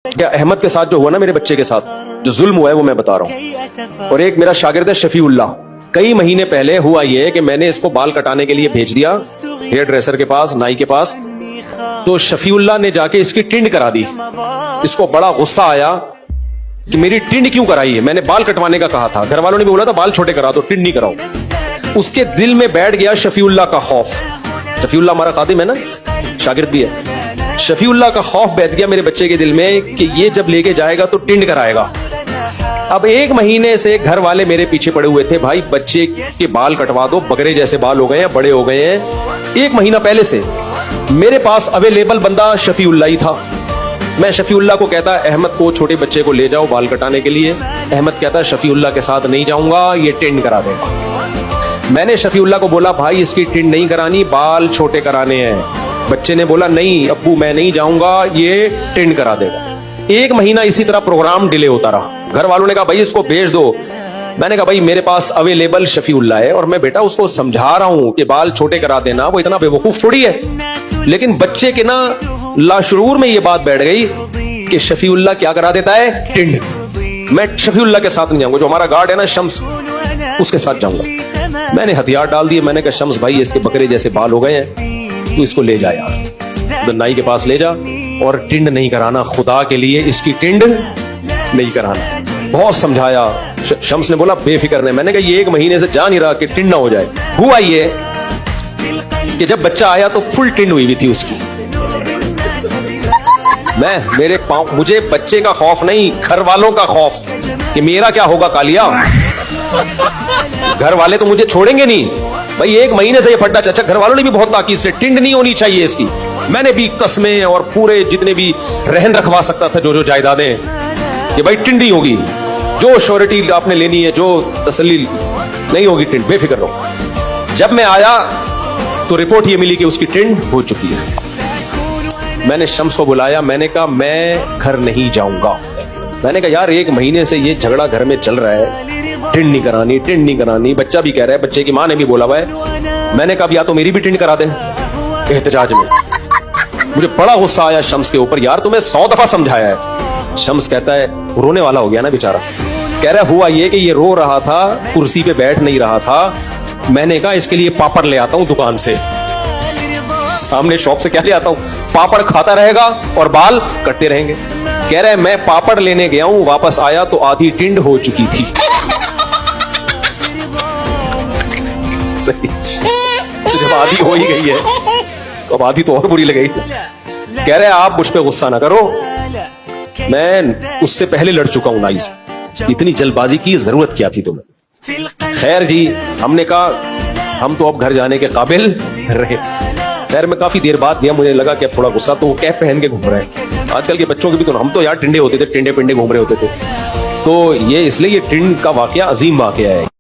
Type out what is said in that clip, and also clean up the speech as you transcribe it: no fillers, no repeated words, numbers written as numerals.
کیا احمد کے ساتھ جو ہوا نا میرے بچے کے ساتھ جو ظلم ہوا ہے وہ میں بتا رہا ہوں. اور ایک میرا شاگرد ہے شفیع اللہ. کئی مہینے پہلے ہوا یہ کہ میں نے اس کو بال کٹانے کے لیے بھیج دیا ہیئر ڈریسر کے پاس, نائی کے پاس. تو شفیع اللہ نے جا کے اس کی ٹنڈ کرا دی. اس کو بڑا غصہ آیا کہ میری ٹنڈ کیوں کرائی ہے, میں نے بال کٹوانے کا کہا تھا, گھر والوں نے بھی بولا تھا بال چھوٹے کرا دو, ٹنڈ نہیں کراؤ. اس کے دل میں بیٹھ گیا شفیع اللہ کا خوف. شفیع اللہ ہمارا خادم ہے نا, شاگرد بھی ہے. شفیع اللہ کا خوف بیٹھ گیا میرے بچے کے دل میں کہ یہ جب لے کے جائے گا تو ٹنڈ کرائے گا. اب ایک مہینے سے گھر والے میرے پیچھے پڑے ہوئے تھے, بھائی بچے کے بال کٹوا دو, بکرے جیسے بال ہو گئے ہیں, بڑے ہو گئے ہیں. ایک مہینہ پہلے سے میرے پاس اویلیبل بندہ شفیع اللہ ہی تھا. میں شفیع اللہ کو کہتا احمد کو, چھوٹے بچے کو لے جاؤ بال کٹانے کے لیے. احمد کہتا شفیع اللہ کے ساتھ نہیں جاؤں گا, یہ ٹنڈ کرا دے گا. میں نے شفیع اللہ کو بولا بھائی اس کی ٹنڈ نہیں کرانی, بال چھوٹے کرانے ہیں. بچے نے بولا نہیں ابو میں نہیں جاؤں گا, یہ ٹنڈ کرا دے گا. ایک مہینہ اسی طرح پروگرام ڈیلے ہوتا رہا. گھر والوں نے کہا بھائی اس کو بھیج دو. میں نے کہا بھائی میرے پاس اویلیبل شفیع اللہ ہے اور میں بیٹا اس کو سمجھا رہا ہوں کہ بال چھوٹے کرا دینا, وہ اتنا بے وقوف تھوڑی ہے. لیکن بچے کے نا لاشعور میں یہ بات بیٹھ گئی کہ شفیع اللہ کیا کرا دیتا ہے, ٹنڈ. میں شفیع اللہ کے ساتھ نہیں جاؤں گا, جو ہمارا گارڈ ہے نا شمس, اس کے ساتھ جاؤں گا. میں نے ہتھیار ڈال دیے. میں نے کہا شمس بھائی اس کے بکرے جیسے بال ہو گئے ہیں, تو اس کو لے جا یار, ادھر نائی کے پاس لے جا, اور ٹنڈ نہیں کرانا, خدا کے لیے اس کی ٹنڈ نہیں کرانا. بہت سمجھایا. شمس نے بولا بے فکر نہیں. میں نے کہا یہ ایک مہینے سے جا نہیں رہا کہ ٹنڈ نہ ہو جائے. ہوا یہ کہ جب بچہ آیا تو فل ٹنڈ ہوئی تھی اس کی. مجھے بچے کا خوف نہیں, گھر والوں کا خوف کہ میرا کیا ہوگا کالیا. گھر والے تو مجھے چھوڑیں گے نہیں بھائی. ایک مہینے سے یہ پھٹا چچا, گھر والوں نے بھی بہت تاکید سے ٹنڈ نہیں ہونی چاہیے اس کی. میں نے بھی قسمیں اور پورے جتنے بھی رہن رکھوا سکتا تھا جو جائیدادیں, کہ بھائی ٹنڈ نہیں ہوگی, جو شورٹی آپ نے لینی ہے, جو تسلی نہیں ہوگی, ٹنڈ بے فکر رہو. جب میں آیا تو رپورٹ یہ ملی کہ اس کی ٹنڈ ہو چکی ہے. میں نے شمس کو بلایا. میں نے کہا میں گھر نہیں جاؤں گا. میں نے کہا یار ایک مہینے سے یہ جھگڑا گھر میں چل رہا ہے, ٹنڈ نہیں کرانی, ٹنڈ نہیں کرانی. بچہ بھی کہہ رہا ہے, بچے کی ماں نے بھی بولا ہوا ہے. میں نے کہا یا تو میری بھی ٹنڈ کرا دے احتجاج میں. مجھے بڑا غصہ آیا شمس کے اوپر, یار تمہیں 100 دفعہ سمجھایا ہے. شمس کہتا ہے, رونے والا ہو گیا نا بیچارہ, کہہ رہا ہوا یہ کہ یہ رو رہا تھا, کرسی پہ بیٹھ نہیں رہا تھا. میں نے کہا اس کے لیے پاپڑ لے آتا ہوں دکان سے, سامنے شاپ سے کیا لے آتا ہوں, پاپڑ کھاتا رہے گا اور بال کٹتے رہیں گے. کہہ رہا ہے میں پاپڑ لینے گیا ہوں, واپس آیا تو آدھی ٹنڈ ہو چکی تھی. صحیح, جب آدھی ہو ہی گئی ہے تو اب آدھی تو اور بری لگے گی. کہہ رہے آپ مجھ پہ غصہ نہ کرو, میں اس سے پہلے لڑ چکا ہوں نائی سے, اتنی جلد بازی کی ضرورت کیا تھی تمہیں. خیر جی, ہم نے کہا ہم تو اب گھر جانے کے قابل رہے. خیر میں کافی دیر بعد گیا, مجھے لگا کہ اب تھوڑا غصہ, تو وہ کیپ پہن کے گھوم رہے ہیں. آج کل کے بچوں کے بھی تو, ہم تو یار ٹنڈے ہوتے تھے, ٹنڈے پنڈے گھوم رہے ہوتے تھے. تو یہ اس لیے یہ ٹنڈ کا واقعہ عظیم واقعہ ہے.